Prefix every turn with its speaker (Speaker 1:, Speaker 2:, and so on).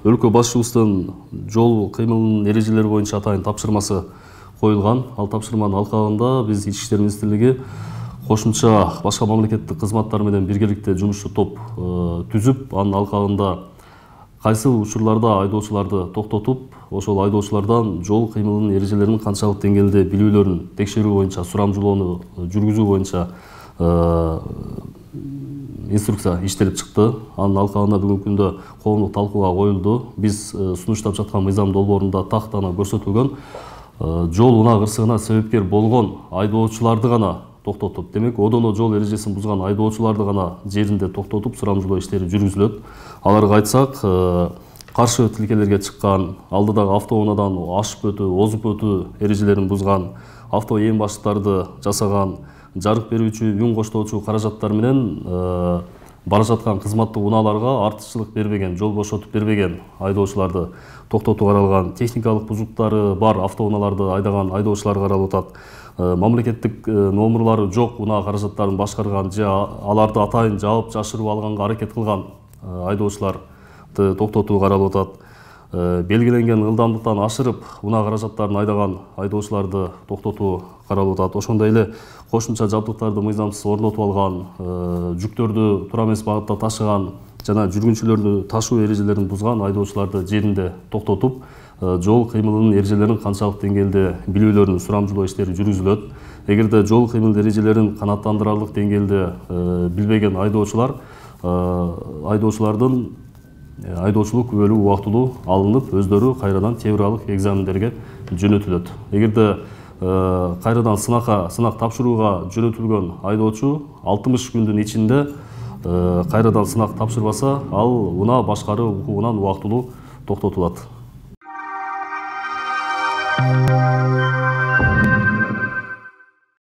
Speaker 1: өлкө башчыбыздын жол кыймылынын эрежелери боюнча атайын тапшырмасы коюлган. Ал тапшырманын алкагында биз Ички иштер министрлиги кошумча башка мамлекеттик кызматтар менен биргеликте жумушчу топ түзүп, анын алкагында кайсы учурларда айдоочуларды токтотуп, ошол айдоочулардан жол кыймылынын эрежелерин канчалык деңгээлде билүүлөрүн текшерүү боюнча, сурамжылоону жүргүзүү боюнча инструкция иштелип чыкты. Анын алкагында бүгүнкү күндө коомдук талкууга коюлду. Биз сунуштап жаткан мыйзам долбоорунда тактана көрсөтүлгөн жол унаа кырсыгына себепкер болгон айдоочуларды гана токтотуп, демек одоно жол эрежесин бузган айдоочуларды гана жеринде токтотуп сурамжылоо иштери жүргүзүлөт. Аларга айтсак, каршы тилкелерге чыккан, алдыдагы автоунаадан ашып өтүү, озуп өтүү эрежелерин бузган, авто ээн баштарды жасаган, жарык берүүчү, үн коштоочу каражаттар менен бара жаткан кызматтык унааларга артыкчылык бербеген, жол бошотуп бербеген айдоочуларды токтотуу каралган, техникалык бузуктары бар автоунааларды айдаган айдоочулар каралып атат. Мамлекеттик номерлары жок унаа каражаттарын башкарган же аларды атайын жаап жашырып алганга аракет кылган айдоочуларды токтотуу каралып атат. Белгиленген ылдамдыктан ашырып унаа каражаттарын айдаган айдоочуларды токтотуу каралып атат. Ошондой эле кошумча жабдыктарды мыйзамсыз орнотуп алган, жүктөрдү туура эмес багытта ташыган жана жүргүнчүлөрдү ташуу эрежелерин бузган айдоочуларды жеринде токтотуп, жол кыймылынын эрежелерин канчалык деңгээлде билүүлөрүн сурамжылоо иштери жүргүзүлөт. Эгерде жол кыймыл эрежелерин канааттандырарлык деңгээлде билбеген айдоочулар айдоочулардын айдоочулук күбөлүгү убактылуу алынып, өздөрү кайрадан теориялык экзамендерге жөнөтүлөт. Эгерде кайрадан сынак тапшырууга жөнөтүлгөн айдоочу 60 күндүн ичинде кайрадан сынак тапшырбаса, ал унаа башкаруу укугунан убактылуу токтотулат.